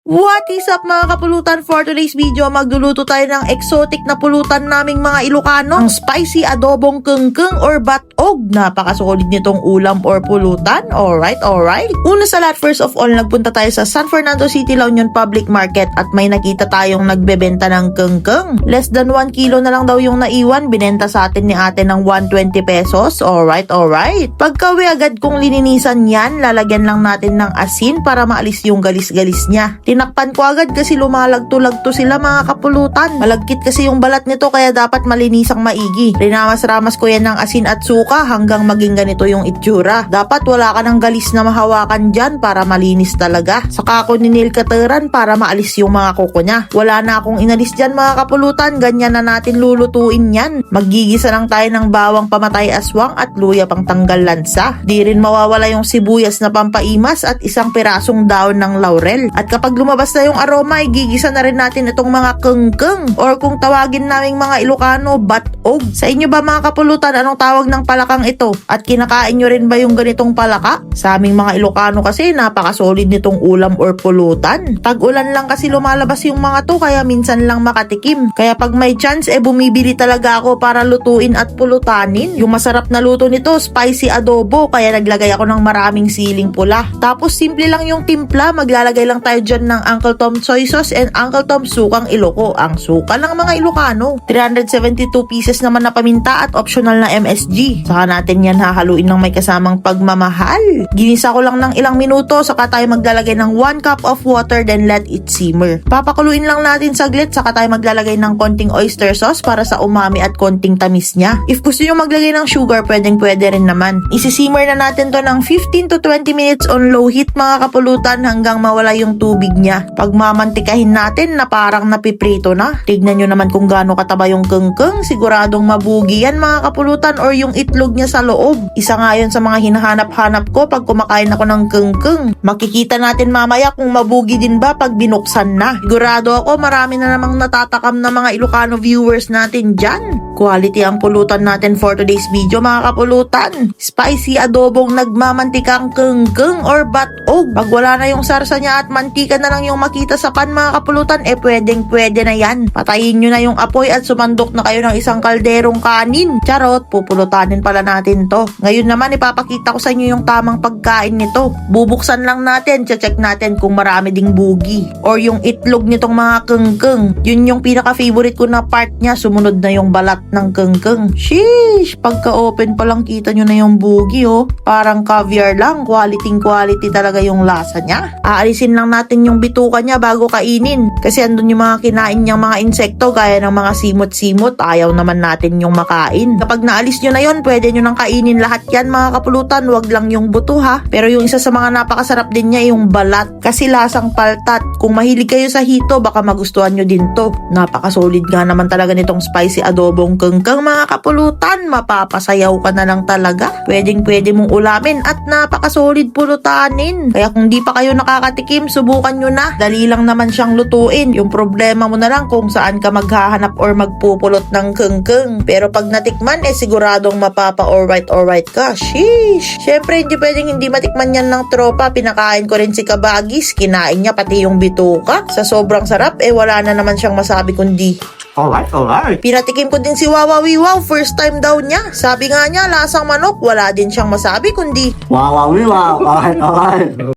What is up mga kapulutan? For today's video, magluluto tayo ng exotic na pulutan naming mga Ilocano. Ang spicy adobong kengkeng or batog. Napakasolid nitong ulam or pulutan. Alright. Una sa lahat, first of all, nagpunta tayo sa San Fernando City, La Union Public Market at may nakita tayong nagbebenta ng kengkeng. Less than 1 kilo na lang daw yung naiwan. Binenta sa atin ni ate ng 120 pesos. Alright. Pagkawi agad kong lininisan yan, lalagyan lang natin ng asin para maalis yung galis-galis niya. Tinakpan ko agad kasi lumalagto-lagto sila mga kapulutan. Malagkit kasi yung balat nito kaya dapat malinisang maigi. Rinamas-ramas ko yan ng asin at suka hanggang maging ganito yung itsura. Dapat wala ka ng galis na mahawakan dyan para malinis talaga. Saka ako ninil cuteran para maalis yung mga kuko niya. Wala na akong inalis dyan mga kapulutan. Ganyan na natin lulutuin yan. Maggigisa lang tayo ng bawang pamatay aswang at luya pang tanggal lansa. Di rin mawawala yung sibuyas na pampaimas at isang pirasong daon ng laurel. At kapag lumabas na yung aroma, igigisa na rin natin itong mga kengkeng or kung tawagin naming mga Ilocano, batog. Sa inyo ba mga kapulutan, anong tawag ng palakang ito? At kinakain nyo rin ba yung ganitong palaka? Sa aming mga Ilocano kasi, napakasolid nitong ulam or pulutan. Tag-ulan lang kasi lumalabas yung mga to, kaya minsan lang makatikim. Kaya pag may chance, bumibili talaga ako para lutuin at pulutanin. Yung masarap na luto nito, spicy adobo, kaya naglagay ako ng maraming siling pula. Tapos simple lang yung timpla, maglalagay lang tayo dyan ng Uncle Tom soy sauce and Uncle Tom sukang Iloco. Ang suka ng mga Ilocano. 372 pieces naman na paminta at optional na MSG. Saka natin yan hahaluin ng may kasamang pagmamahal. Ginisa ko lang ng ilang minuto, saka tayo maglalagay ng 1 cup of water then let it simmer. Papakuluin lang natin saglit, saka tayo maglalagay ng konting oyster sauce para sa umami at konting tamis niya. If gusto nyo maglagay ng sugar, pwede rin naman. Isisimmer na natin to ng 15 to 20 minutes on low heat mga kapulutan hanggang mawala yung tubig niya. Pag mamantikahin natin na parang napiprito na. Tignan nyo naman kung gaano kataba yung kengkeng. Siguradong mabugi yan mga kapulutan or yung itlog niya sa loob. Isa nga yun sa mga hinahanap-hanap ko pag kumakain ako ng kengkeng. Makikita natin mamaya kung mabugi din ba pag binuksan na. Sigurado ako marami na namang natatakam na mga Ilocano viewers natin dyan. Quality ang pulutan natin for today's video mga kapulutan. Spicy adobong nagmamantikang kengkeng or batog. Pag wala na yung sarsa niya at mantika na lang yung makita sa pan mga kapulutan, pwede na yan. Patayin nyo na yung apoy at sumandok na kayo ng isang kalderong kanin. Charot, pupulutanin pala natin to. Ngayon naman ipapakita ko sa inyo yung tamang pagkain nito. Bubuksan lang natin, check natin kung marami ding bugi or yung itlog nitong mga kengkeng. Yun yung pinaka-favorite ko na part niya, sumunod na yung balat ng kengkeng. Sheesh! Pagka-open pa lang kita nyo na yung bugi oh. Parang caviar lang. Quality talaga yung lasa niya. Aalisin lang natin yung bituka niya bago kainin. Kasi andun yung mga kinain niyang mga insekto gaya ng mga simot-simot. Ayaw naman natin yung makain. Kapag naalis nyo na yon, pwede nyo nang kainin lahat yan mga kapulutan. Wag lang yung buto ha. Pero yung isa sa mga napakasarap din niya yung balat. Kasi lasang paltat. Kung mahilig kayo sa hito, baka magustuhan nyo din to. Napakasolid nga naman talaga nitong spicy adobong kengkeng mga kapulutan. Mapapasayaw ka na lang talaga. Pwede mong ulamin at napakasolid pulutanin. Kaya kung di pa kayo nakakatikim, subukan nyo na. Dali lang naman siyang lutuin. Yung problema mo na lang kung saan ka maghahanap or magpupulot ng kengkeng. Pero pag natikman, siguradong alright ka. Sheesh! Syempre, hindi pwedeng hindi matikman yan ng tropa. Pinakain ko rin si Kabagis. Kinain niya pati yung bituka. Sa sobrang sarap, wala na naman siyang masabi kundi alright. Pinatikim ko din si Wawa Wiwaw. First time daw niya. Sabi nga niya, lasang manok. Wala din siyang masabi kundi Wow. Alright.